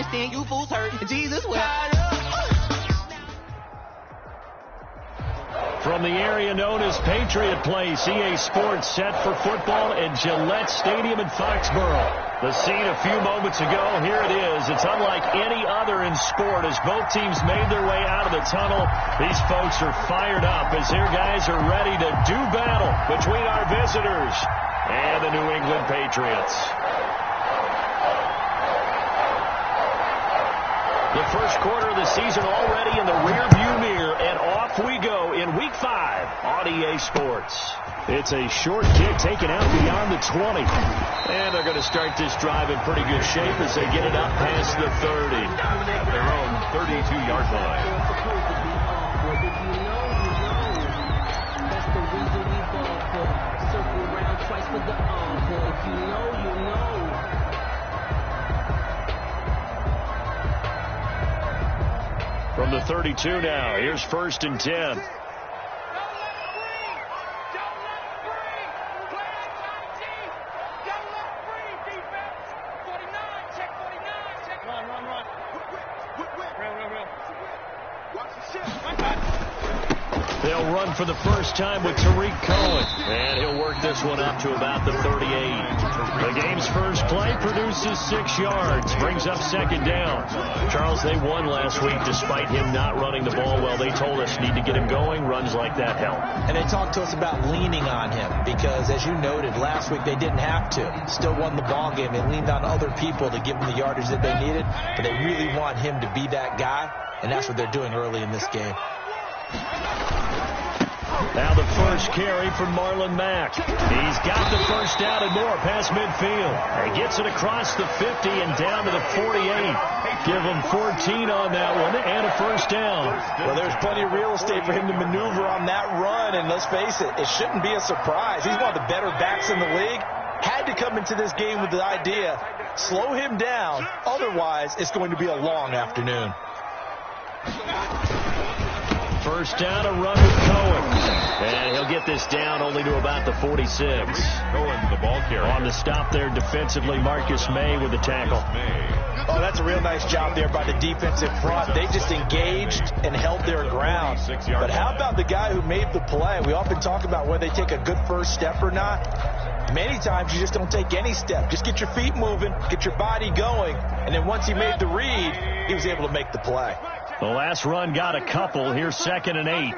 can't stand you fools hurt. Jesus will. From the area known as Patriot Place, EA Sports set for football at Gillette Stadium in Foxborough. The scene a few moments ago, here it is. It's unlike any other in sport as both teams made their way out of the tunnel. These folks are fired up as their guys are ready to do battle between our visitors and the New England Patriots. The first quarter of the season already in the rearview mirror, and off we go in Week 5 on EA Sports. It's a short kick taken out beyond the 20. And they're going to start this drive in pretty good shape as they get it up past the 30. At their own 32-yard line. From the 32 now, here's 1st and 10. They'll run for the first time with Tariq Cohen, and he'll work this one up to about the 38. The game's first play produces 6 yards, brings up 2nd down. Charles, they won last week despite him not running the ball well. They told us need to get him going. Runs like that help. And they talked to us about leaning on him because, as you noted, last week they didn't have to. Still won the ball game. They leaned on other people to give them the yardage that they needed, but they really want him to be that guy, and that's what they're doing early in this game. Now the first carry from Marlon Mack. He's got the first down and more past midfield. He gets it across the 50 and down to the 48. Give him 14 on that one and a first down. Well, there's plenty of real estate for him to maneuver on that run, and let's face it, it shouldn't be a surprise. He's one of the better backs in the league. Had to come into this game with the idea, slow him down, otherwise it's going to be a long afternoon. First down, a run with Cohen. And he'll get this down only to about the 46. Cohen, the ball carrier. On the stop there defensively, Marcus May with the tackle. Oh, that's a real nice job there by the defensive front. They just engaged and held their ground. But how about the guy who made the play? We often talk about whether they take a good first step or not. Many times you just don't take any step. Just get your feet moving, get your body going, and then once he made the read, he was able to make the play. The last run got a couple. Here's 2nd and 8.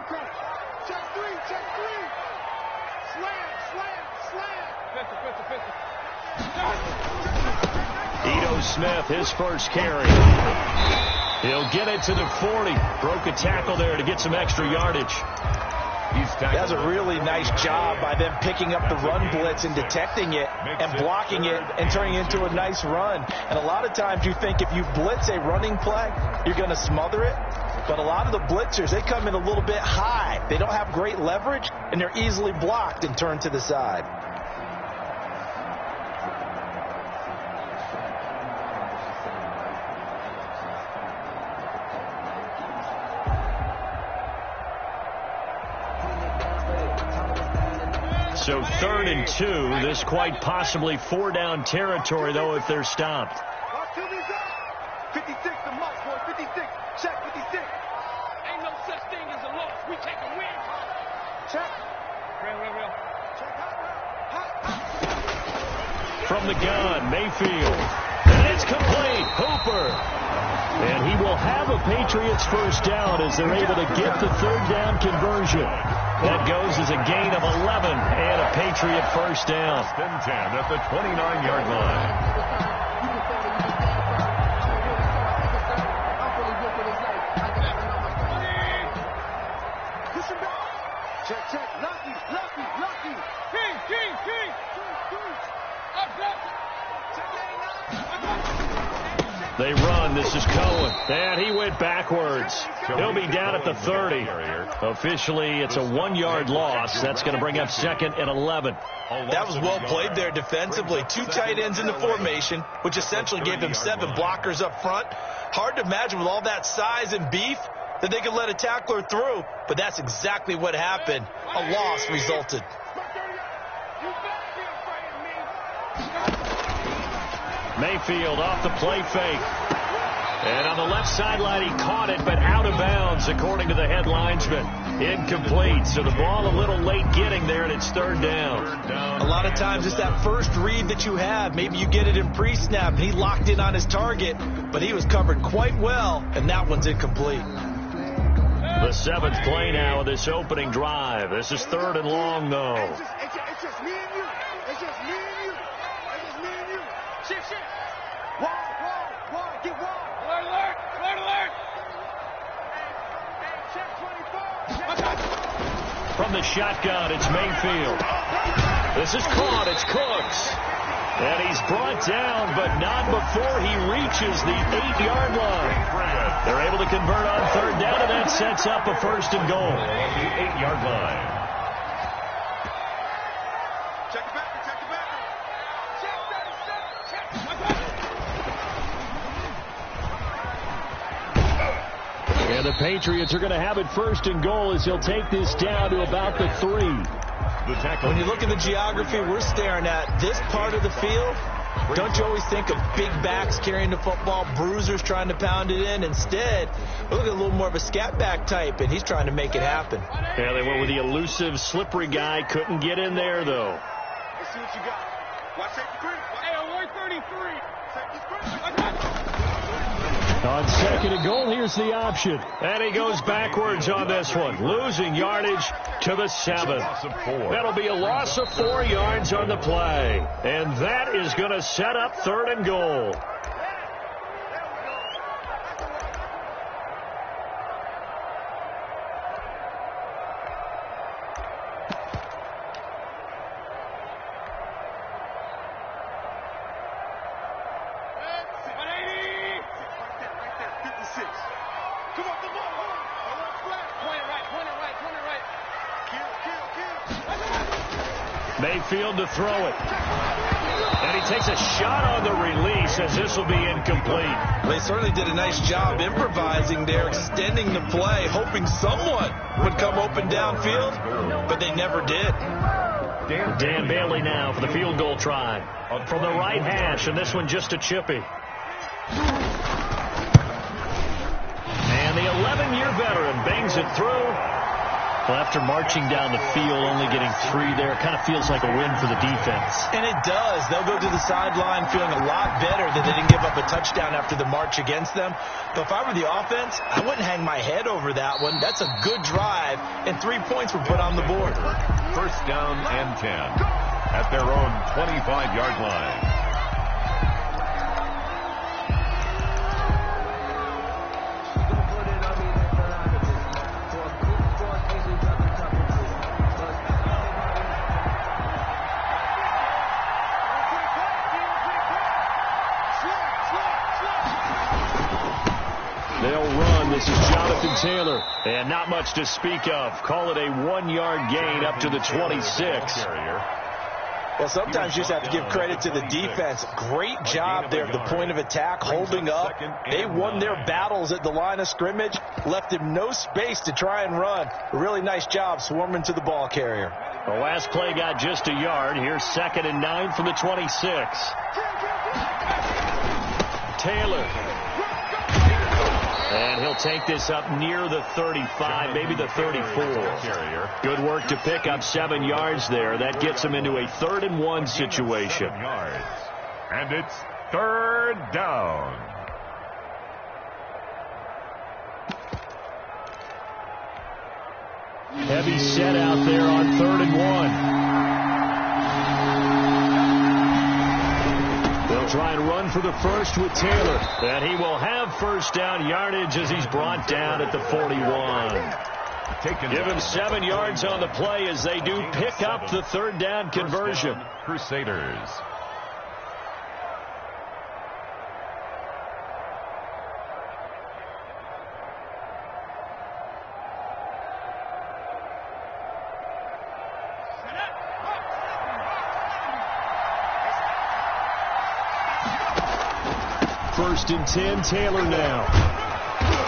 Ito Smith, his first carry. He'll get it to the 40. Broke a tackle there to get some extra yardage. That's a really nice job by them picking up the run blitz and detecting it and blocking it and turning it into a nice run. And a lot of times you think if you blitz a running play, you're going to smother it. But a lot of the blitzers, they come in a little bit high. They don't have great leverage, and they're easily blocked and turned to the side. So 3rd and 2. This quite possibly 4-down territory, though, if they're stopped. 56 the mark, boy. 56. Check 56. Ain't no such thing as a loss. We take a win. Check. Real. Check hot. From the gun, Mayfield. And it's complete. Hooper. And he will have a Patriots first down as they're able to get the 3rd down conversion. That goes as a gain of 11 and a Patriot first down. Spin 10 at the 29-yard line. Check. Lucky. King. They run. This is Cohen. And he went backwards. He'll be down at the 30. Officially, it's a 1-yard loss. That's going to bring up 2nd and 11. That was well played there defensively. 2 tight ends in the formation, which essentially gave them 7 blockers up front. Hard to imagine with all that size and beef that they could let a tackler through, but that's exactly what happened. A loss resulted. Mayfield off the play fake. And on the left sideline, he caught it, but out of bounds, according to the head linesman. Incomplete. So the ball a little late getting there, and it's third down. A lot of times it's that first read that you have. Maybe you get it in pre-snap, and he locked in on his target, but he was covered quite well, and that one's incomplete. The seventh play now of this opening drive. This is third and long, though. It's just me and you. It's just me and you. It's just me and you. Shift. Wide. Get wide. Alert. Hey, check 24. From the shotgun, it's Mayfield. This is caught. It's Cooks. And he's brought down, but not before he reaches the 8-yard line. They're able to convert on third down, and that sets up a first and goal. The 8-yard line. Check it back. And the Patriots are going to have it first and goal as he'll take this down to about the 3. When you look at the geography we're staring at, this part of the field, don't you always think of big backs carrying the football, bruisers trying to pound it in? Instead, look at a little more of a scat back type, and he's trying to make it happen. Yeah, they went with the elusive, slippery guy. Couldn't get in there, though. Let's see what you got. Watch safety green. Hey, 133. Safety green. On second and goal, here's the option. And he goes backwards on this one, losing yardage to the 7. That'll be a loss of 4 yards on the play. And that is going to set up third and goal. Mayfield to throw it. And he takes a shot on the release as this will be incomplete. They certainly did a nice job improvising there, extending the play, hoping someone would come open downfield, but they never did. Dan Bailey now for the field goal try. From the right hash, and this one just a chippy. And the 11-year veteran bangs it through. Well, after marching down the field, only getting 3 there, kind of feels like a win for the defense. And it does. They'll go to the sideline feeling a lot better that they didn't give up a touchdown after the march against them. But if I were the offense, I wouldn't hang my head over that one. That's a good drive, and 3 points were put on the board. First down and 10 at their own 25-yard line. This is Jonathan Taylor, and not much to speak of. Call it a 1-yard gain up to the 26. Well, sometimes you just have to give credit to the defense. Great job there at the point of attack, holding up. They won their battles at the line of scrimmage, left him no space to try and run. A really nice job swarming to the ball carrier. The last play got just a yard. Here's 2nd and 9 from the 26. Taylor. And he'll take this up near the 35, maybe the 34. Good work to pick up 7 yards there. That gets him into a 3rd and 1 situation. And it's third down. Heavy set out there on 3rd and 1. They'll try and run for the first with Taylor. And he will have first down yardage as he's brought down at the 41. Give him 7 yards on the play as they do pick up the 3rd down conversion. Crusaders. First and 10, Taylor now.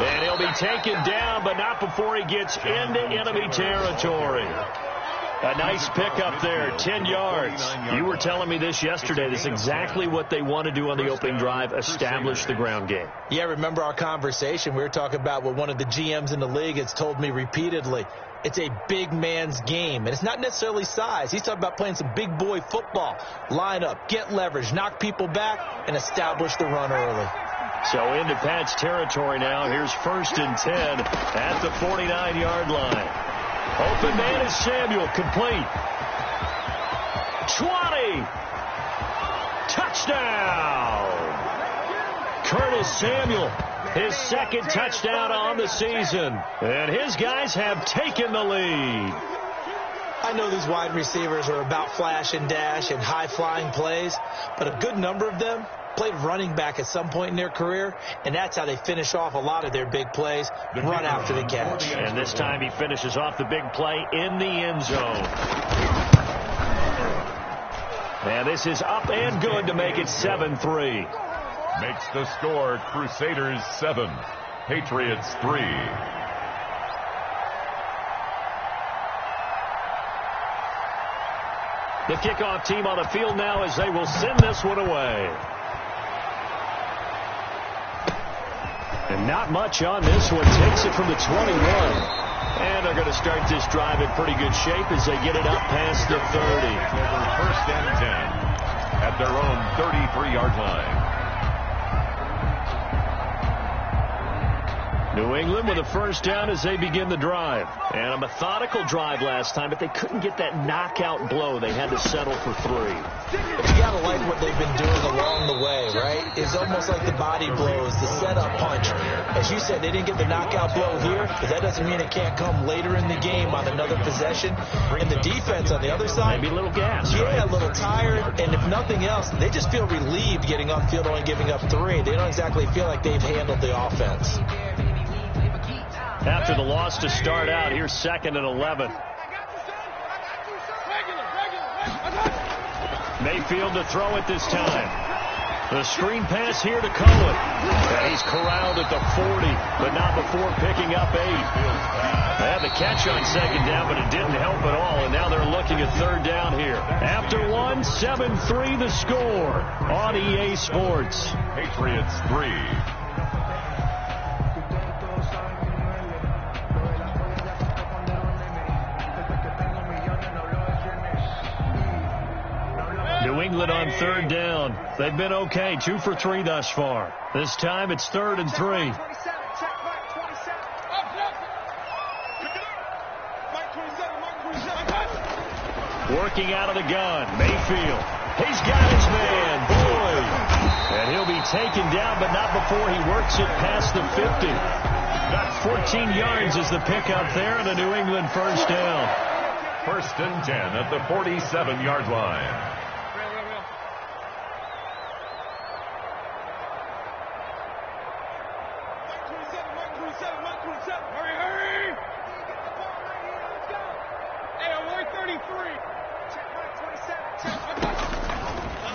And he'll be taken down, but not before he gets into enemy territory. A nice pickup there, 10 yards. You were telling me this yesterday. This is exactly what they want to do on the opening drive, establish the ground game. Yeah, remember our conversation? We were talking about what one of the GMs in the league has told me repeatedly. It's a big man's game, and it's not necessarily size. He's talking about playing some big boy football. Line up, get leverage, knock people back, and establish the run early. So into Pat's territory now. Here's 1st and 10 at the 49-yard line. Open man is Samuel, complete. 20. Touchdown. Curtis Samuel, his 2nd touchdown on the season. And his guys have taken the lead. I know these wide receivers are about flash and dash and high-flying plays, but a good number of them played running back at some point in their career, and that's how they finish off a lot of their big plays, run after the catch. And this time he finishes off the big play in the end zone. And this is up and good to make it 7-3. Makes the score Crusaders 7, Patriots 3. The kickoff team on the field now as they will send this one away. And not much on this one. Takes it from the 21. And they're going to start this drive in pretty good shape as they get it up past the 30. 1st and 10 at their own 33-yard line. New England with a 1st down as they begin the drive. And a methodical drive last time, but they couldn't get that knockout blow. They had to settle for 3. But you got to like what they've been doing along the way, right? It's almost like the body blows, the setup punch. As you said, they didn't get the knockout blow here, but that doesn't mean it can't come later in the game on another possession. And the defense on the other side, maybe a little gas, yeah, right? A little tired. And if nothing else, they just feel relieved getting on field only giving up 3. They don't exactly feel like they've handled the offense. After the loss to start out, here's 2nd and 11. Mayfield to throw it this time. The screen pass here to Cohen. And he's corralled at the 40, but not before picking up 8. They had the catch on 2nd down, but it didn't help at all, and now they're looking at 3rd down here. After 1, 7-3 the score on EA Sports. Patriots 3. New England on 3rd down. They've been okay, 2 for 3 thus far. This time it's 3rd and 3. Working out of the gun, Mayfield. He's got his man, Boyd. And he'll be taken down, but not before he works it past the 50. About 14 yards is the pickup there, and a New England 1st down. 1st and 10 at the 47-yard line.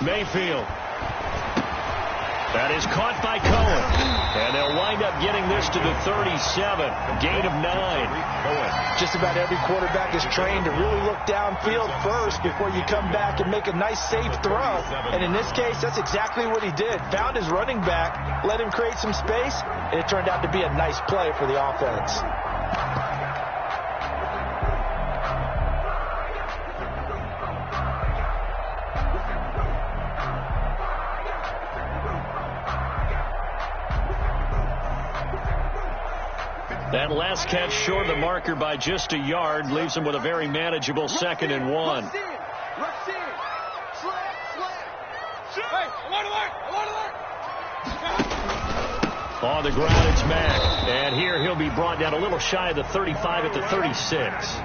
Mayfield. That is caught by Cohen. And they'll wind up getting this to the 37. Gain of 9. Just about every quarterback is trained to really look downfield first before you come back and make a nice safe throw. And in this case, that's exactly what he did. Found his running back, let him create some space, and it turned out to be a nice play for the offense. That last catch short of the marker by just a yard leaves them with a very manageable 2nd and 1. On the ground, it's Mack. And here he'll be brought down a little shy of the 35 at the 36.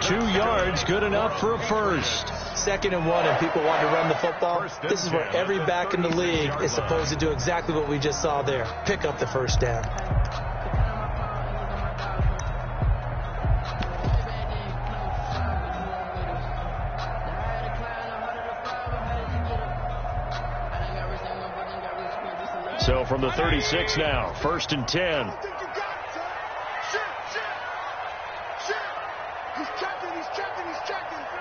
2 yards, good enough for a 1st. 2nd and 1, and people want to run the football. This is where every back in the league is supposed to do exactly what we just saw there. Pick up the 1st down. So from the 36 now, 1st and 10. He's checking.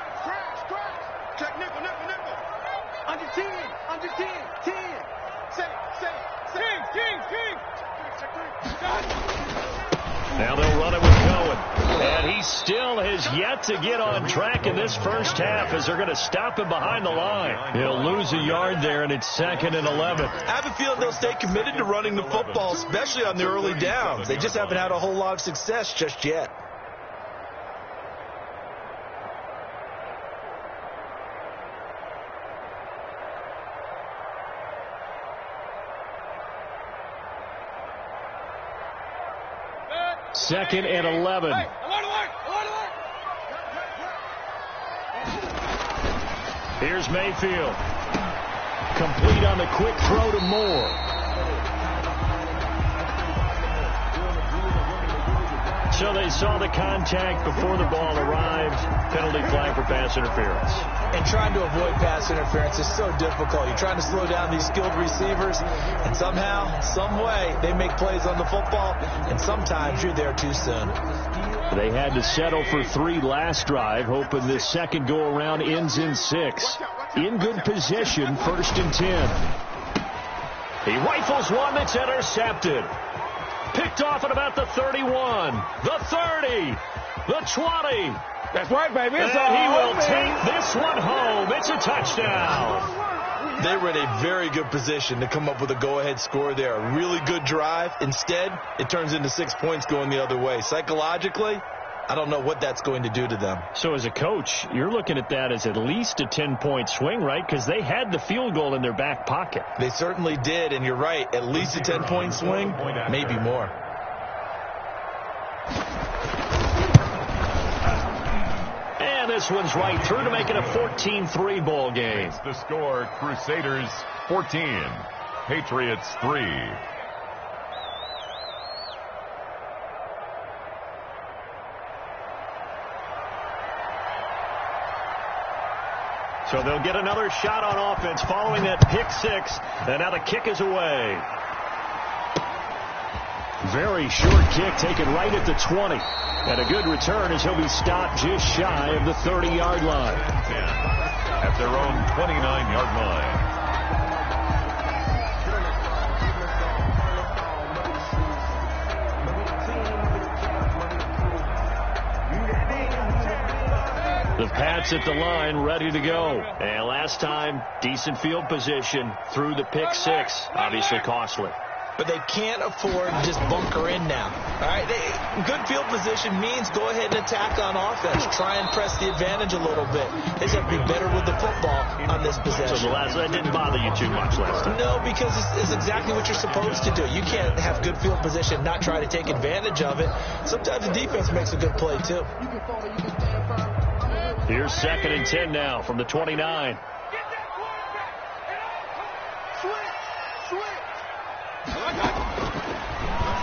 Now they'll run it with Cohen. And he still has yet to get on track in this first half as they're going to stop him behind the line. He'll lose a yard there, and it's 2nd and 11. I have a feeling they'll stay committed to running the football, especially on the early downs. They just haven't had a whole lot of success just yet. Second and 11. Here's Mayfield. Complete on the quick throw to Moore. So they saw the contact before the ball arrived. Penalty flag for pass interference. And trying to avoid pass interference is so difficult. You're trying to slow down these skilled receivers, and somehow, some way, they make plays on the football, and sometimes you're there too soon. They had to settle for 3 last drive, hoping this second go-around ends in 6. In good position, 1st and 10. He rifles one that's intercepted. Picked off at about the 31, the 30, the 20. That's right, baby. And he will take this one home. It's a touchdown. They were in a very good position to come up with a go-ahead score there. A really good drive. Instead, it turns into 6 points going the other way. Psychologically, I don't know what that's going to do to them. So as a coach, you're looking at that as at least a 10-point swing, right? Because they had the field goal in their back pocket. They certainly did, and you're right. At least a 10-point swing, maybe more. And this one's right through to make it a 14-3 ball game. It's the score, Crusaders 14, Patriots 3. So they'll get another shot on offense following that pick 6, and now the kick is away. Very short kick taken right at the 20. And a good return as he'll be stopped just shy of the 30-yard line. At their own 29-yard line. The Pats at the line, ready to go. And last time, decent field position through the pick 6. Obviously costly. But they can't afford to just bunker in now. All right, good field position means go ahead and attack on offense. Try and press the advantage a little bit. They just have to be better with the football on this possession. So that didn't bother you too much last time? No, because it's exactly what you're supposed to do. You can't have good field position, not try to take advantage of it. Sometimes the defense makes a good play, too. Here's 2nd and 10 now from the 29.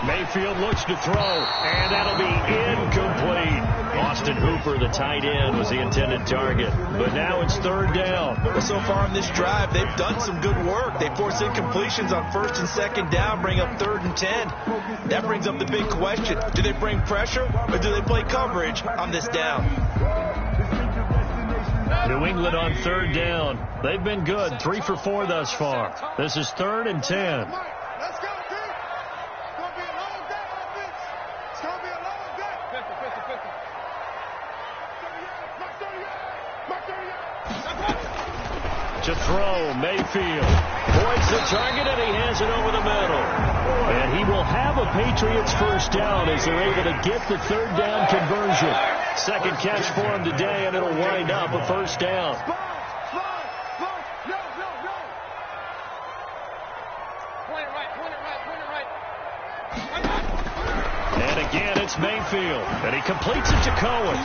Mayfield looks to throw, and that'll be incomplete. Austin Hooper, the tight end, was the intended target. But now it's 3rd down. So far on this drive, they've done some good work. They force incompletions on 1st and 2nd down, bring up 3rd and 10. That brings up the big question. Do they bring pressure, or do they play coverage on this down? New England on 3rd down. They've been good, 3 for 4 thus far. This is 3rd and 10. To throw, Mayfield points the target, and he has it over the middle. And he will have a Patriots first down as they're able to get the 3rd down conversion. Second catch for him today, and it'll wind up a first down. And again, it's Mayfield, and he completes it to Cohen.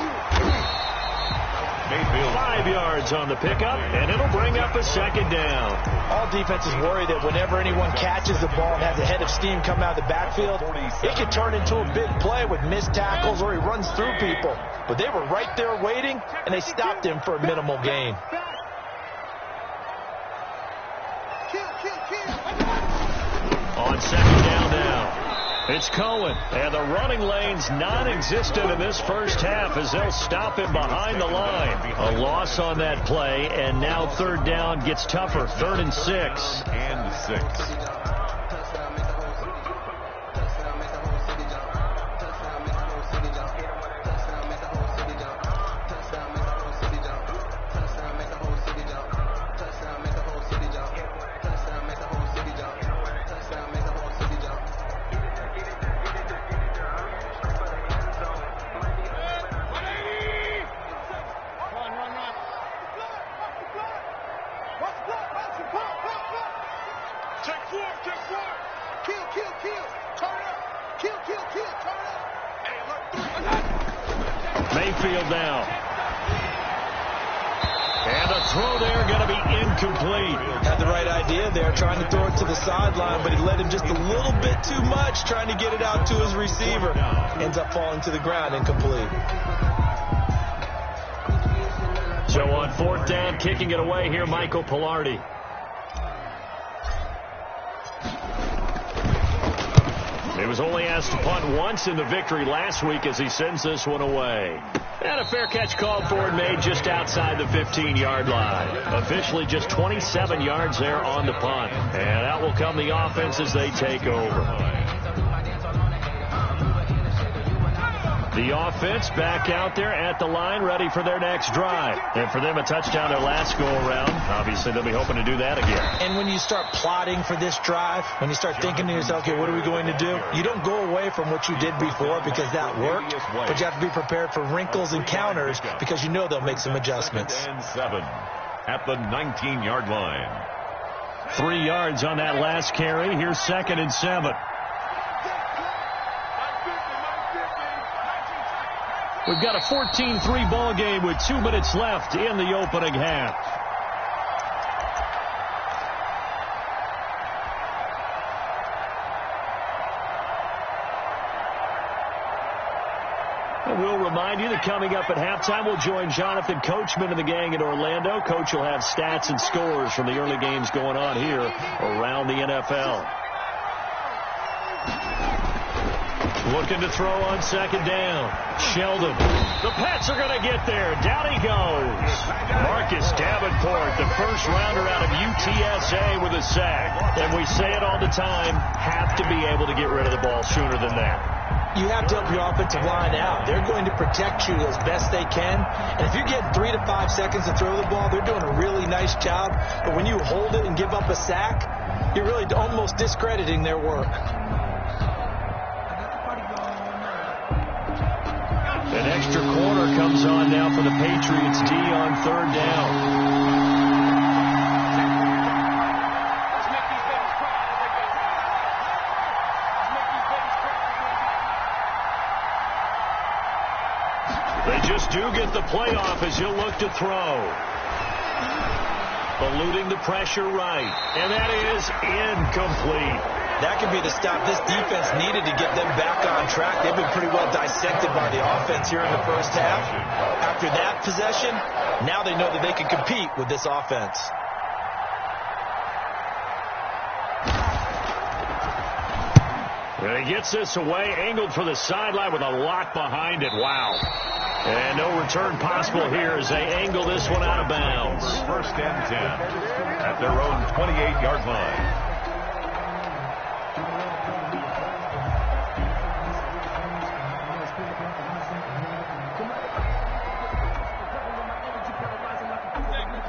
Mayfield 5 yards on the pickup, and it'll bring up a 2nd down. All defenses worry that whenever anyone catches the ball and has a head of steam come out of the backfield, it could turn into a big play with missed tackles or he runs through people. But they were right there waiting, and they stopped him for a minimal gain. On 2nd down now. It's Cohen, and the running lane's non-existent in this first half as they'll stop him behind the line. A loss on that play, and now 3rd down gets tougher. 3rd and 6. And 6. Check four. Kill. Turn up. Kill. Turn up. Hey, look. Mayfield now. And the throw there going to be incomplete. Had the right idea there, trying to throw it to the sideline, but he let him just a little bit too much, trying to get it out to his receiver. Ends up falling to the ground, incomplete. So on 4th down, kicking it away here, Michael Pilardi. He was only asked to punt once in the victory last week as he sends this one away. And a fair catch called for and made just outside the 15-yard line. Officially just 27 yards there on the punt. And out will come the offense as they take over. The offense back out there at the line, ready for their next drive. And for them, a touchdown their last go-around. Obviously, they'll be hoping to do that again. And when you start plotting for this drive, when you start thinking to yourself, okay, what are we going to do? You don't go away from what you did before because that worked, but you have to be prepared for wrinkles and counters because you know they'll make some adjustments. 7 at the 19-yard line. 3 yards on that last carry. Here's 2nd and 7. We've got a 14-3 ball game with 2 minutes left in the opening half. And we'll remind you that coming up at halftime, we'll join Jonathan Coachman and the gang in Orlando. Coach will have stats and scores from the early games going on here around the NFL. Looking to throw on 2nd down. Sheldon. The Pats are going to get there. Down he goes. Marcus Davenport, the first rounder out of UTSA with a sack. And we say it all the time, have to be able to get rid of the ball sooner than that. You have to help your offensive line out. They're going to protect you as best they can. And if you're getting 3 to 5 seconds to throw the ball, they're doing a really nice job. But when you hold it and give up a sack, you're really almost discrediting their work. An extra corner comes on now for the Patriots D on 3rd down. They just do get the playoff as he'll look to throw. Eluding the pressure right. And that is incomplete. That could be the stop this defense needed to get them back on track. They've been pretty well dissected by the offense here in the first half. After that possession, now they know that they can compete with this offense. And he gets this away, angled for the sideline with a lock behind it. Wow. And no return possible here as they angle this one out of bounds. 1st and 10 at their own 28-yard line.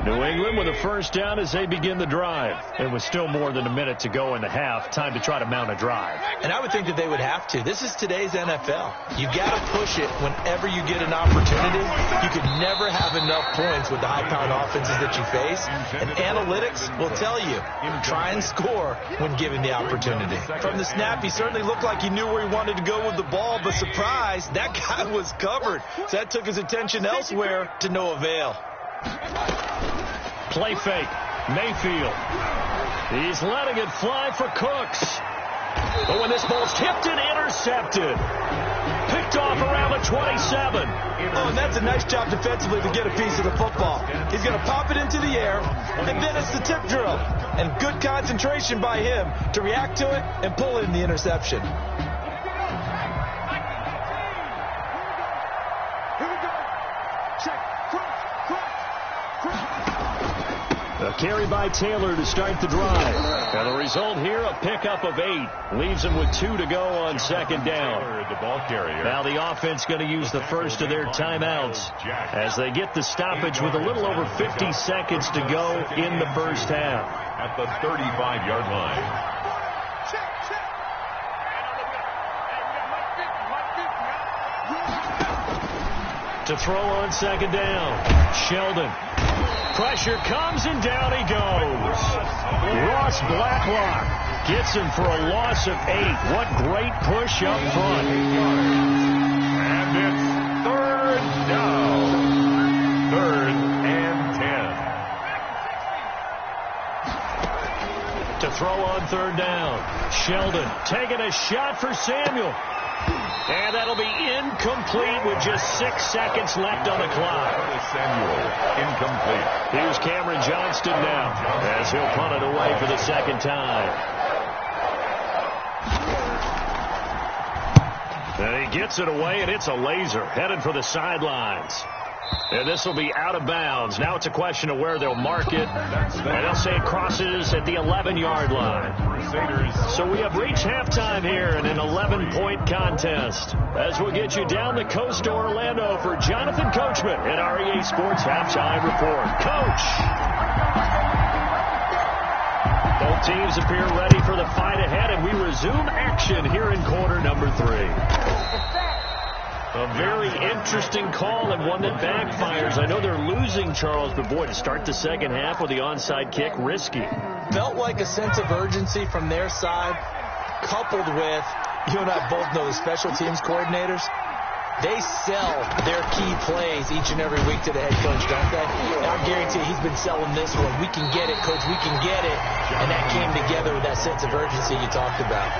New England with a first down as they begin the drive. And with still more than a minute to go in the half, time to try to mount a drive. And I would think that they would have to. This is today's NFL. You got to push it whenever you get an opportunity. You could never have enough points with the high-powered offenses that you face. And analytics will tell you, try and score when given the opportunity. From the snap, he certainly looked like he knew where he wanted to go with the ball, but surprise, that guy was covered. So that took his attention elsewhere to no avail. Play fake. Mayfield. He's letting it fly for Cooks. But when this ball's tipped and intercepted. Picked off around the 27. Oh, and that's a nice job defensively to get a piece of the football. He's going to pop it into the air, and then it's the tip drill. And good concentration by him to react to it and pull in the interception. A carry by Taylor to start the drive. And the result here, a pickup of 8. Leaves them with 2 to go on 2nd down. The ball carrier. Now the offense going to use the first of their timeouts as they get the stoppage with a little over 50 seconds to go in the first half. At the 35-yard line. To throw on 2nd down. Sheldon. Pressure comes and down he goes. Ross Blacklock Gets him for a loss of 8. What great push up front. And it's third down. 3rd and 10. To throw on 3rd down. Sheldon taking a shot for Samuel. And that'll be incomplete with just 6 seconds left on the clock. Samuel, incomplete. Here's Cameron Johnston now as he'll punt it away for the 2nd time. And he gets it away, and it's a laser headed for the sidelines. And this will be out of bounds. Now it's a question of where they'll mark it. And they'll say it crosses at the 11-yard line. So we have reached halftime here in an 11-point contest. As we'll get you down the coast to Orlando for Jonathan Coachman at our EA Sports Halftime Report. Coach! Both teams appear ready for the fight ahead, and we resume action here in quarter number 3. A very interesting call and one that backfires. I know they're losing, Charles, but boy, to start the second half with the onside kick, risky. Felt like a sense of urgency from their side, coupled with, you and I both know the special teams coordinators. They sell their key plays each and every week to the head coach, don't they? And I guarantee he's been selling this one. We can get it, coach. We can get it. And that came together with that sense of urgency you talked about.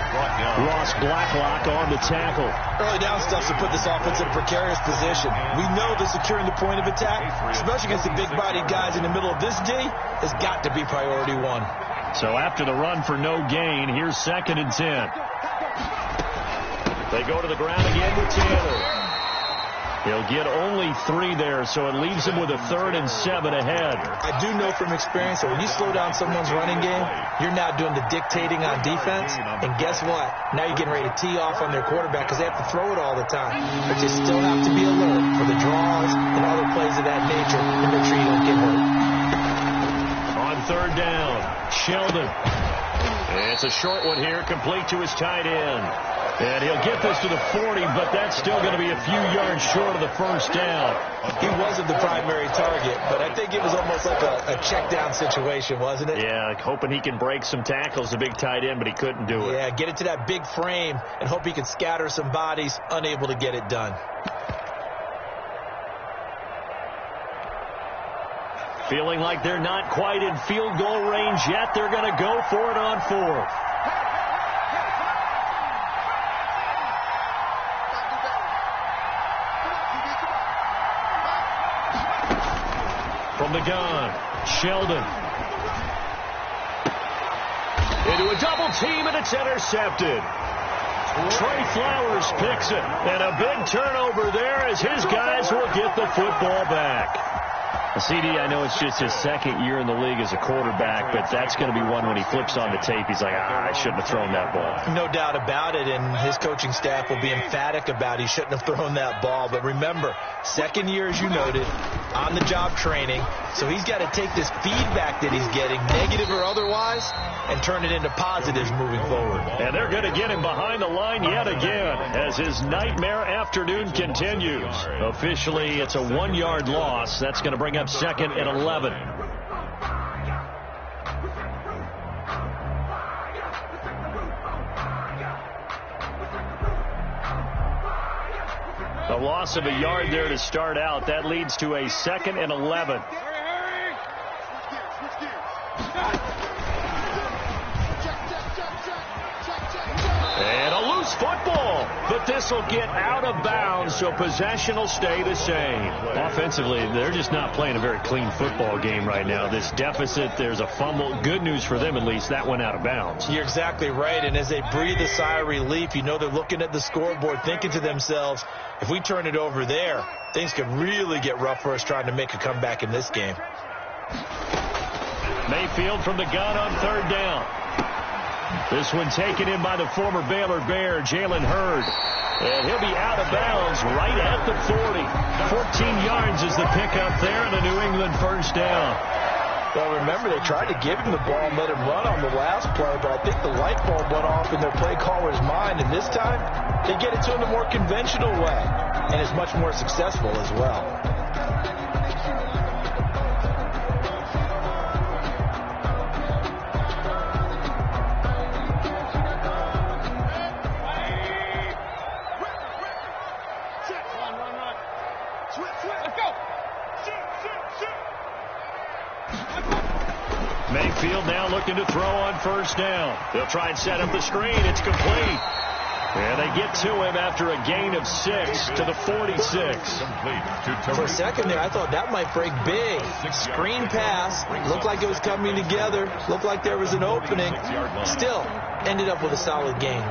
Ross Blacklock on the tackle. Early down stuff to put this offense in a precarious position. We know that securing the point of attack, especially against the big-bodied guys in the middle of this D, has got to be priority 1. So after the run for no gain, here's 2nd and 10. They go to the ground again with Taylor. He'll get only 3 there, so it leaves him with a 3rd and 7 ahead. I do know from experience that when you slow down someone's running game, you're now doing the dictating on defense. And guess what? Now you're getting ready to tee off on their quarterback because they have to throw it all the time. But you still have to be alert for the draws and other plays of that nature to make sure you don't get hurt. On 3rd down, Sheldon. It's a short one here, complete to his tight end. And he'll get this to the 40, but that's still going to be a few yards short of the 1st down. He wasn't the primary target, but I think it was almost like a check-down situation, wasn't it? Yeah, hoping he can break some tackles, the big tight end, but he couldn't do it. Yeah, get it to that big frame and hope he can scatter some bodies, unable to get it done. Feeling like they're not quite in field goal range yet, they're going to go for it on 4th. From the gun, Sheldon. Into a double team, and it's intercepted. Trey Flowers picks it, and a big turnover there as his guys will get the football back. CD, I know it's just his 2nd year in the league as a quarterback, but that's going to be one when he flips on the tape, he's like, I shouldn't have thrown that ball. No doubt about it, and his coaching staff will be emphatic about he shouldn't have thrown that ball. But remember, 2nd year, as you noted, on-the-job training, so he's got to take this feedback that he's getting, negative or otherwise, and turn it into positives moving forward. And they're going to get him behind the line yet again as his nightmare afternoon continues. Officially, it's a 1-yard loss. That's going to bring up 2nd and 11. A loss of a yard there to start out. That leads to a 2nd and 11. And a loose football, but this will get out of bounds, so possession will stay the same. Offensively, they're just not playing a very clean football game right now. This deficit, there's a fumble. Good news for them, at least. That went out of bounds. You're exactly right, and as they breathe a sigh of relief, you know they're looking at the scoreboard, thinking to themselves, if we turn it over there, things could really get rough for us trying to make a comeback in this game. Mayfield from the gun on 3rd down. This one taken in by the former Baylor Bear, Jalen Hurd. And he'll be out of bounds right at the 40. 14 yards is the pickup there and a New England 1st down. Well, remember, they tried to give him the ball and let him run on the last play, but I think the light bulb went off in their play caller's mind, and this time they get it to him the more conventional way, and it's much more successful as well. Looking to throw on first down. They'll try and set up the screen. It's complete. And they get to him after a gain of 6 to the 46. For a second there, I thought that might break big. Screen pass. Looked like it was coming together. Looked like there was an opening. Still, ended up with a solid gain.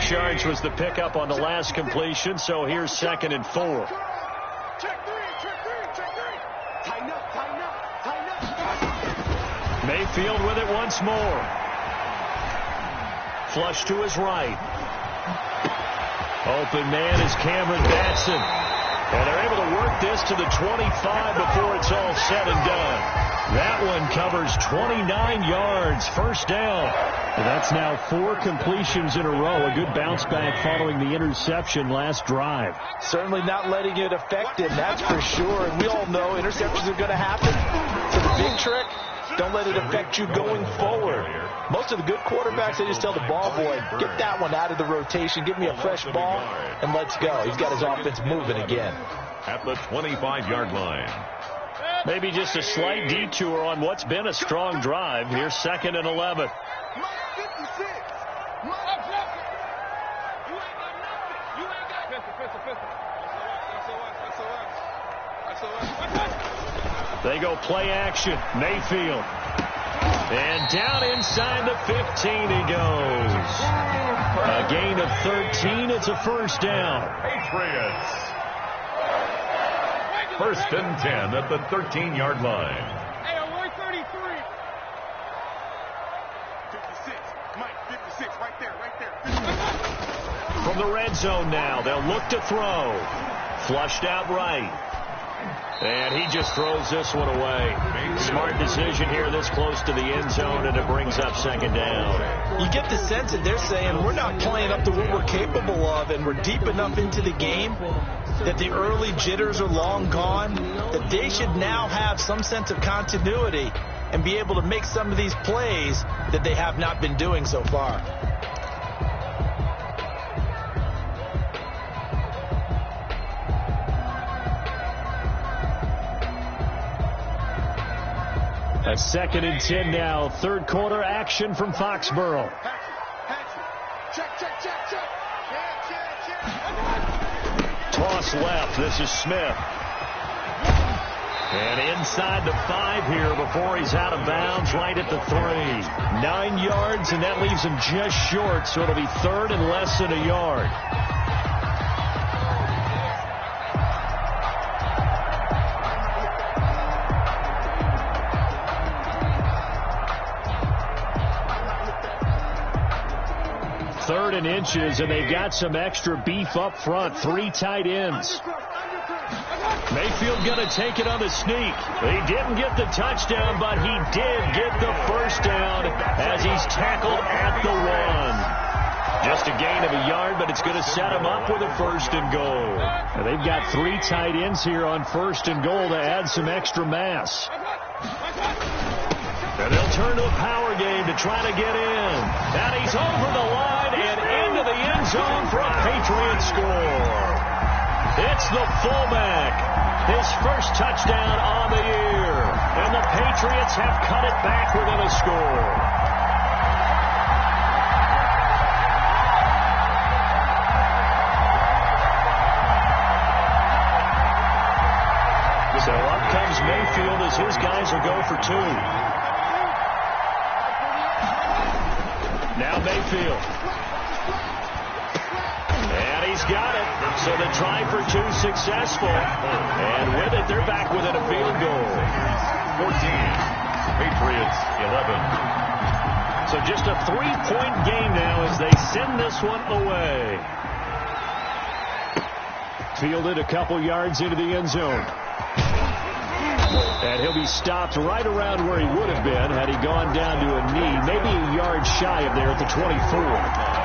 Yards was the pickup on the last completion, so here's 2nd and 4. Check three. Tighten up. Mayfield with it once more. Flush to his right. Open man is Cameron Batson. And they're able to work this to the 25 before it's all said and done. That one covers 29 yards. First down. That's now 4 completions in a row. A good bounce back following the interception last drive. Certainly not letting it affect him, that's for sure. And we all know interceptions are going to happen. So the big trick, don't let it affect you going forward. Most of the good quarterbacks, they just tell the ball boy, get that one out of the rotation, give me a fresh ball, and let's go. He's got his offense moving again. At the 25-yard line. Maybe just a slight detour on what's been a strong drive. Here's 2nd and 11. They go play action. Mayfield. And down inside the 15 he goes. A gain of 13. It's a first down. Patriots. 1st and 10 at the 13-yard line. Hey, on 133. 56. Mike, 56. Right there. 56. From the red zone now, they'll look to throw. Flushed out right. And he just throws this one away. Smart decision here this close to the end zone, and it brings up 2nd down. You get the sense that they're saying we're not playing up to what we're capable of, and we're deep enough into the game that the early jitters are long gone, that they should now have some sense of continuity and be able to make some of these plays that they have not been doing so far. That's 2nd and 10 now. 3rd quarter action from Foxborough. Check. Toss left. This is Smith. And inside the 5 here before he's out of bounds, right at the 3. 9 yards, and that leaves him just short, so it'll be 3rd and less than a yard. Third and inches, and they've got some extra beef up front. 3 tight ends. Mayfield going to take it on the sneak. He didn't get the touchdown, but he did get the first down as he's tackled at the 1. Just a gain of a yard, but it's going to set him up with a 1st and goal. And they've got 3 tight ends here on 1st and goal to add some extra mass. And they'll turn to a power game to try to get in. And he's over the line and into the end zone for a Patriot score. It's the fullback. His first touchdown on the year. And the Patriots have cut it back within a score. So up comes Mayfield as his guys will go for 2. Now Mayfield. And he's got it. So the try for 2 successful. And with it, they're back within a field goal. 14. Patriots 11. So just a 3-point game now as they send this one away. Fielded a couple yards into the end zone. And he'll be stopped right around where he would have been had he gone down to a knee, maybe a yard shy of there at the 24.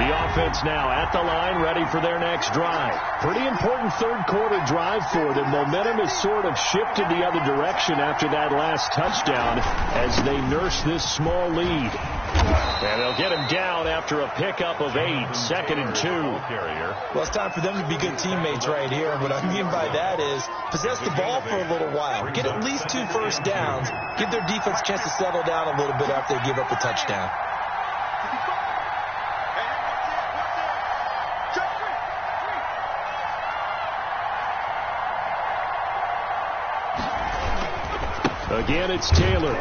The offense now at the line, ready for their next drive. Pretty important third quarter drive for them. Momentum has sort of shifted the other direction after that last touchdown as they nurse this small lead. And they'll get him down after a pickup of 8, 2nd and 2. Well, it's time for them to be good teammates right here. What I mean by that is possess the ball for a little while. Get at least 2 first downs. Give their defense a chance to settle down a little bit after they give up a touchdown. Again, it's Taylor.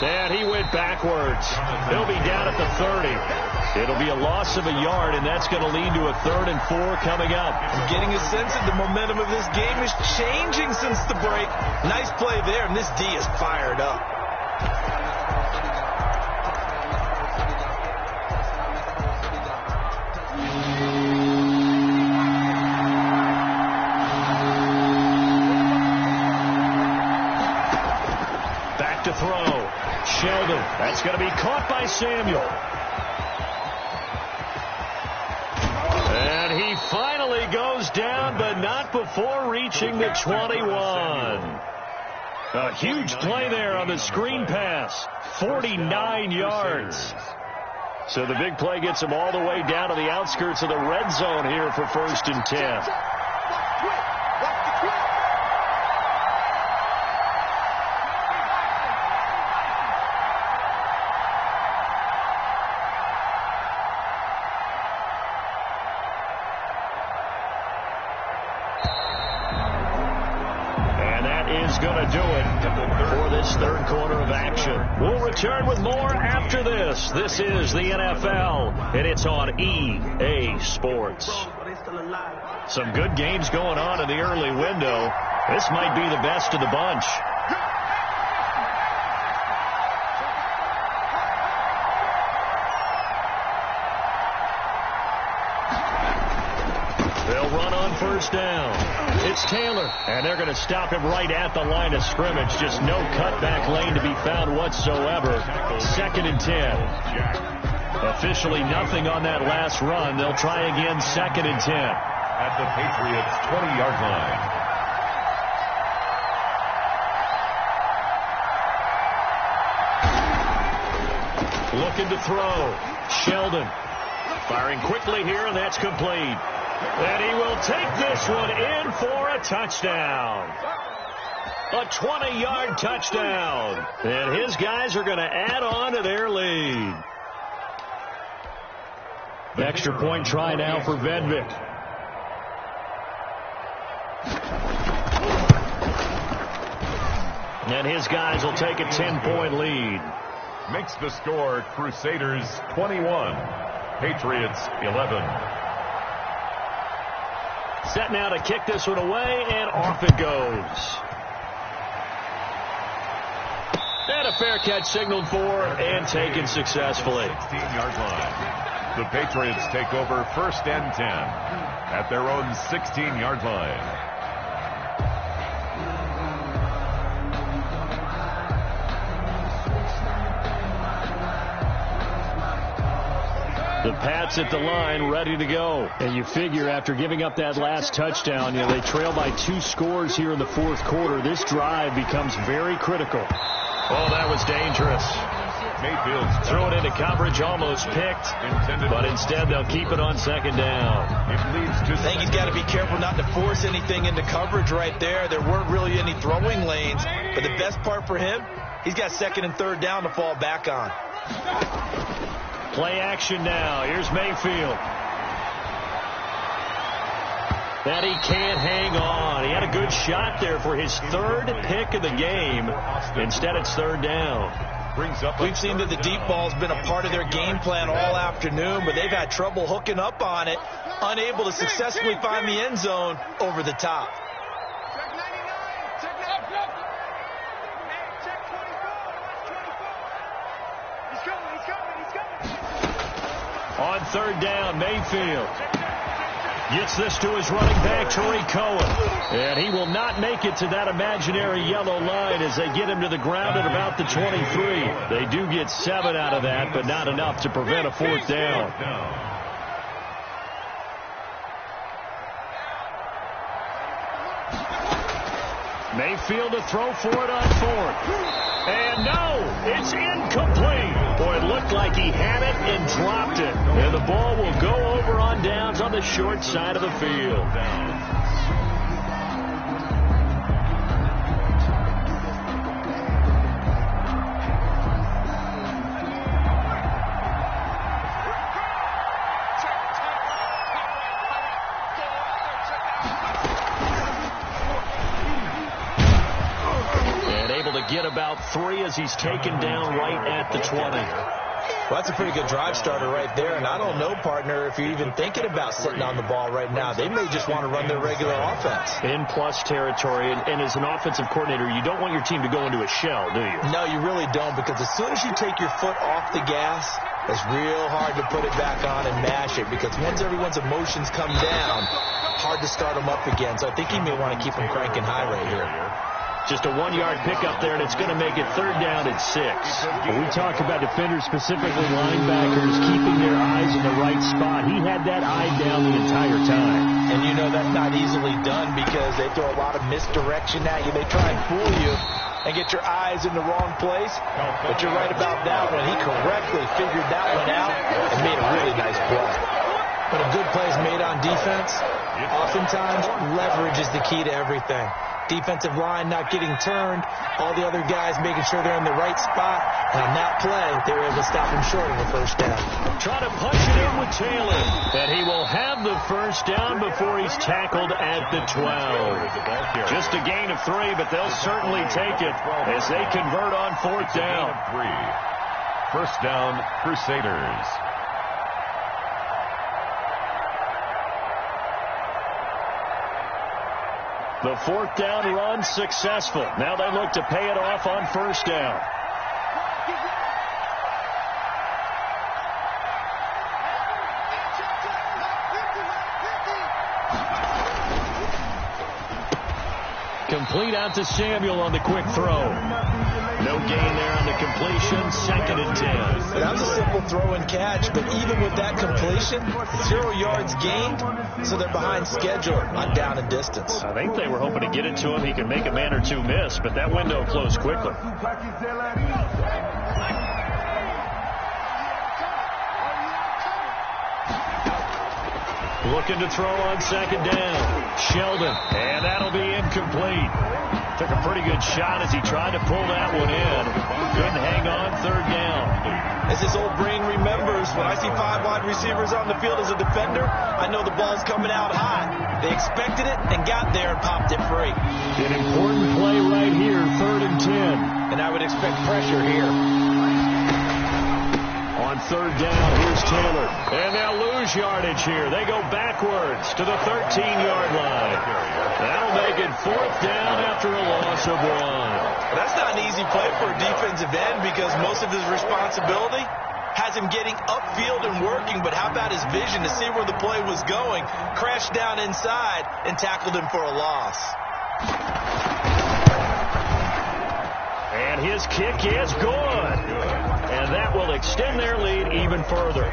And he went backwards. He'll be down at the 30. It'll be a loss of a yard, and that's going to lead to a 3rd and 4 coming up. I'm getting a sense that the momentum of this game is changing since the break. Nice play there, and this D is fired up. To throw. Sheldon. That's going to be caught by Samuel. And he finally goes down, but not before reaching the 21. A huge play there on the screen pass. 49 yards. So the big play gets him all the way down to the outskirts of the red zone here for 1st and 10. Going to do it for this third quarter of action. We'll return with more after this. This is the NFL, and it's on EA Sports. Some good games going on in the early window. This might be the best of the bunch. They'll run on 1st down. It's Taylor, and they're going to stop him right at the line of scrimmage. Just no cutback lane to be found whatsoever. 2nd and 10. Officially nothing on that last run. They'll try again 2nd and 10. At the Patriots' 20-yard line. Looking to throw. Sheldon firing quickly here, and that's complete. And he will take this one in for a touchdown. A 20-yard touchdown. And his guys are going to add on to their lead. Extra point try now for Vedvik. And his guys will take a 10-point lead. Makes the score Crusaders 21, Patriots 11. Set now to kick this one away, and off it goes. And a fair catch signaled for and taken successfully. 16-yard line. The Patriots take over 1st and 10 at their own 16-yard line. The Pats at the line, ready to go. And you figure after giving up that last touchdown, they trail by 2 scores here in the 4th quarter. This drive becomes very critical. Oh, that was dangerous. Mayfield's throw it into coverage, almost picked, but instead they'll keep it on 2nd down. I think he's got to be careful not to force anything into coverage right there. There weren't really any throwing lanes, but the best part for him, he's got 2nd and 3rd down to fall back on. Play action now. Here's Mayfield. And he can't hang on. He had a good shot there for his 3rd pick of the game. Instead, it's 3rd down. We've seen that the deep ball's been a part of their game plan all afternoon, but they've had trouble hooking up on it, unable to successfully find the end zone over the top. On 3rd down, Mayfield. Gets this to his running back, Tariq Cohen. And he will not make it to that imaginary yellow line as they get him to the ground at about the 23. They do get 7 out of that, but not enough to prevent a 4th down. Mayfield to throw for it on 4th. And no, it's incomplete. Boy, it looked like he had it and dropped it. And the ball will go over on downs on the short side of the field. Get about 3 as he's taken down right at the 20. Well, that's a pretty good drive starter right there. And I don't know, partner, if you're even thinking about sitting on the ball right now. They may just want to run their regular offense. In plus territory. And as an offensive coordinator, you don't want your team to go into a shell, do you? No, you really don't, because as soon as you take your foot off the gas, it's real hard to put it back on and mash it, because once everyone's emotions come down, hard to start them up again. So I think he may want to keep them cranking high right here. Just a 1-yard pickup there, and it's going to make it 3rd down and 6. When we talk about defenders, specifically linebackers, keeping their eyes in the right spot, he had that eye down the entire time. And you know that's not easily done, because they throw a lot of misdirection at you. They try and fool you and get your eyes in the wrong place. But you're right about that one. He correctly figured that one out and made a really nice play. When a good play is made on defense, oftentimes leverage is the key to everything. Defensive line not getting turned, all the other guys making sure they're in the right spot, and on that play, they were able to stop him short of the 1st down. Trying to punch it in with Taylor, and he will have the 1st down before he's tackled at the 12. Just a gain of 3, but they'll certainly take it as they convert on 4th down. 1st down, Crusaders. The 4th down run successful. Now they look to pay it off on 1st down. Complete out to Samuel on the quick throw. No gain there on the completion. 2nd and 10. That was a simple throw and catch, but even with that completion, 0 yards gained, so they're behind schedule on down and distance. I think they were hoping to get it to him. He could make a man or two miss, but that window closed quickly. Looking to throw on 2nd down. Sheldon, and that'll be incomplete. Took a pretty good shot as he tried to pull that one in. Couldn't hang on 3rd down. As his old brain remembers, when I see 5 wide receivers on the field as a defender, I know the ball's coming out high. They expected it and got there and popped it free. An important play right here, 3rd and 10. And I would expect pressure here. On 3rd down, here's Taylor. And they'll lose yardage here. They go backwards to the 13-yard line. That'll make it 4th down after a loss of 1. That's not an easy play for a defensive end, because most of his responsibility has him getting upfield and working, but how about his vision to see where the play was going, crashed down inside, and tackled him for a loss. And his kick is good. And that will extend their lead even further.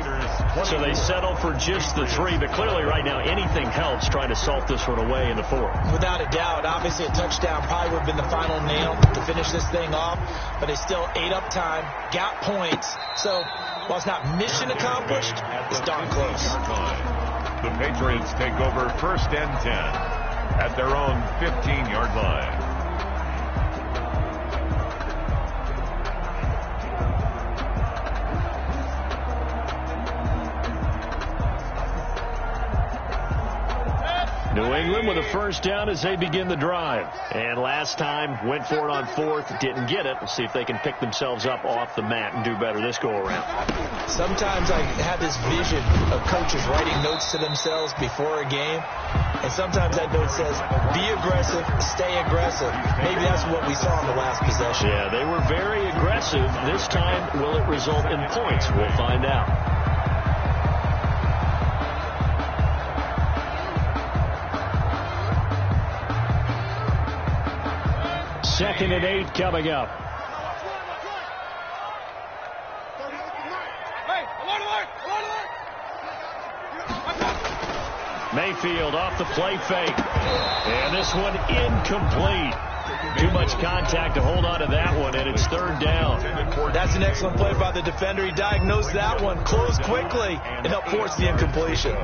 So they settle for just the 3, but clearly right now anything helps trying to salt this one away in the 4th. Without a doubt, obviously a touchdown probably would have been the final nail to finish this thing off, but they still ate up time, got points. So while it's not mission accomplished, it's darn close. The Patriots take over 1st and 10 at their own 15-yard line. New England with a 1st down as they begin the drive. And last time, went for it on 4th, didn't get it. We'll see if they can pick themselves up off the mat and do better this go-around. Sometimes I have this vision of coaches writing notes to themselves before a game. And sometimes that note says, be aggressive, stay aggressive. Maybe that's what we saw in the last possession. Yeah, they were very aggressive. This time, will it result in points? We'll find out. 2nd and 8 coming up. Mayfield off the play fake. And this one incomplete. Too much contact to hold on to that one, and it's 3rd down. That's an excellent play by the defender. He diagnosed that one, closed quickly, and helped force the incompletion.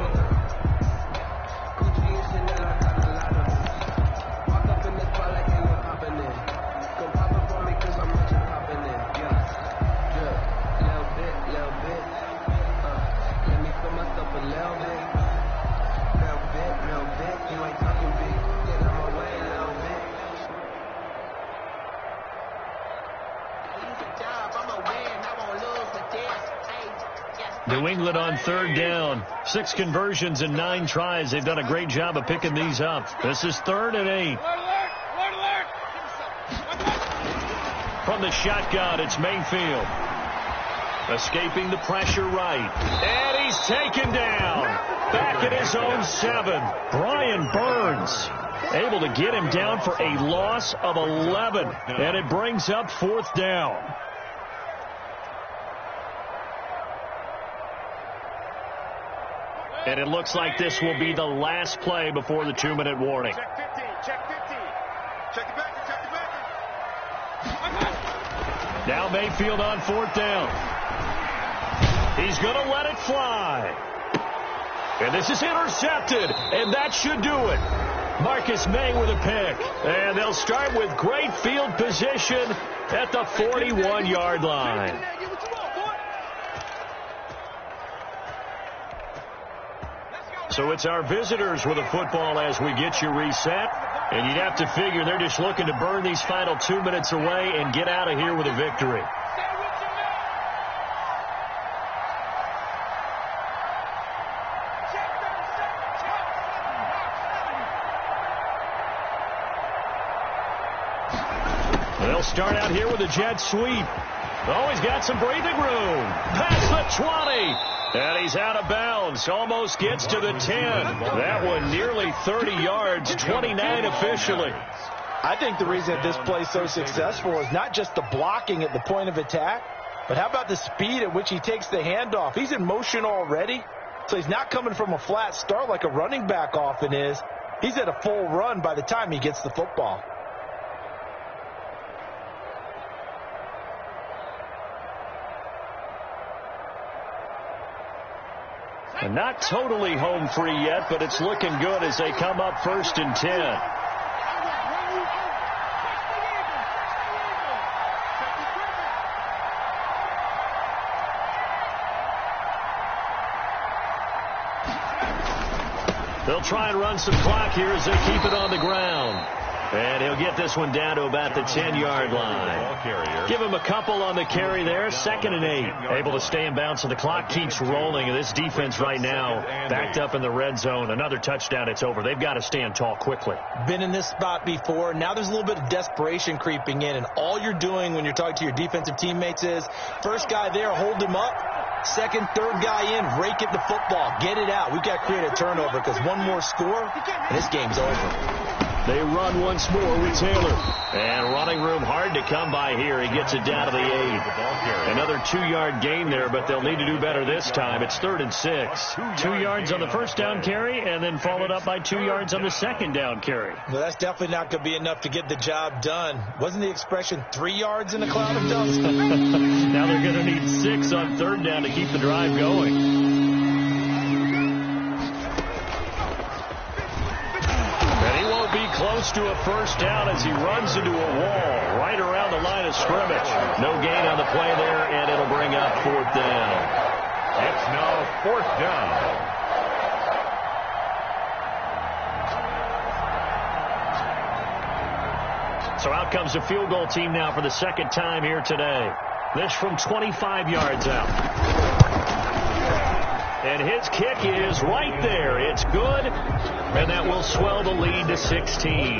New England on 3rd down. 6 conversions in 9 tries. They've done a great job of picking these up. This is 3rd and 8. From the shotgun, it's Mayfield. Escaping the pressure right. And he's taken down. Back at his own 7. Brian Burns able to get him down for a loss of 11. And it brings up 4th down. And it looks like this will be the last play before the 2-minute warning. Check 50. Check 50. Check the back. Check the back. Now Mayfield on 4th down. He's going to let it fly. And this is intercepted. And that should do it. Marcus May with a pick. And they'll start with great field position at the 41-yard line. So it's our visitors with a football as we get you reset. And you'd have to figure they're just looking to burn these final 2 minutes away and get out of here with a victory. They'll start out here with a jet sweep. Oh, he's got some breathing room. Past the 20. And he's out of bounds. Almost gets to the 10. That one nearly 30 yards, 29 officially. I think the reason that this play is so successful is not just the blocking at the point of attack, but how about the speed at which he takes the handoff? He's in motion already, so he's not coming from a flat start like a running back often is. He's at a full run by the time he gets the football. And not totally home free yet, but it's looking good as they come up 1st and 10. They'll try and run some clock here as they keep it on the ground. And he'll get this one down to about the 10-yard line. Give him a couple on the carry there. 2nd and 8. Able to stay in bounds, so the clock keeps rolling. And this defense right now backed up in the red zone. Another touchdown, it's over. They've got to stand tall quickly. Been in this spot before. Now there's a little bit of desperation creeping in. And all you're doing when you're talking to your defensive teammates is, first guy there, hold him up. Second, third guy in, rake at the football. Get it out. We've got to create a turnover because one more score, and this game's over. They run once more with Taylor. And running room hard to come by here. He gets it down to the 8. Another 2-yard gain there, but they'll need to do better this time. It's 3rd and 6. 2 yards on the first down carry, and then followed up by 2 yards on the second down carry. Well, that's definitely not going to be enough to get the job done. Wasn't the expression 3 yards in a cloud of dust? Now they're going to need 6 on 3rd down to keep the drive going. Close to a first down as he runs into a wall right around the line of scrimmage. No gain on the play there, and it'll bring up 4th down. It's now 4th down. So out comes the field goal team now for the 2nd time here today. This from 25 yards out. And his kick is right there. It's good, and that will swell the lead to 16.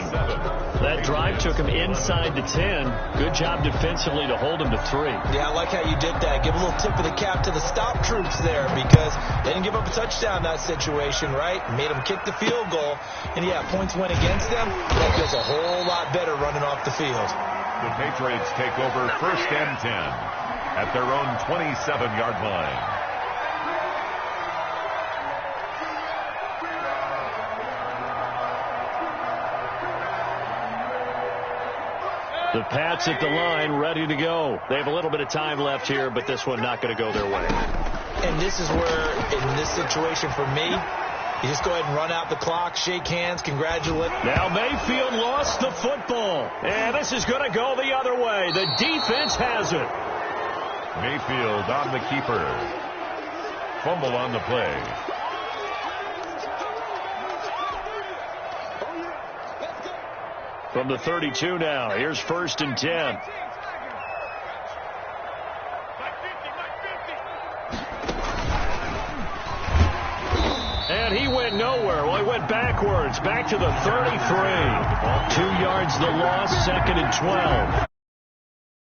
That drive took him inside the 10. Good job defensively to hold him to 3. Yeah, I like how you did that. Give a little tip of the cap to the stop troops there, because they didn't give up a touchdown in that situation, right? Made them kick the field goal. And, yeah, points went against them. That feels a whole lot better running off the field. The Patriots take over 1st and 10 at their own 27-yard line. The Pats at the line, ready to go. They have a little bit of time left here, but this one not going to go their way. And this is where, in this situation for me, you just go ahead and run out the clock, shake hands, congratulate. Now Mayfield lost the football. And this is going to go the other way. The defense has it. Mayfield on the keeper. Fumble on the play. From the 32 now, here's 1st and 10. And he went nowhere. Well, he went backwards, back to the 33. 2 yards the loss, 2nd and 12.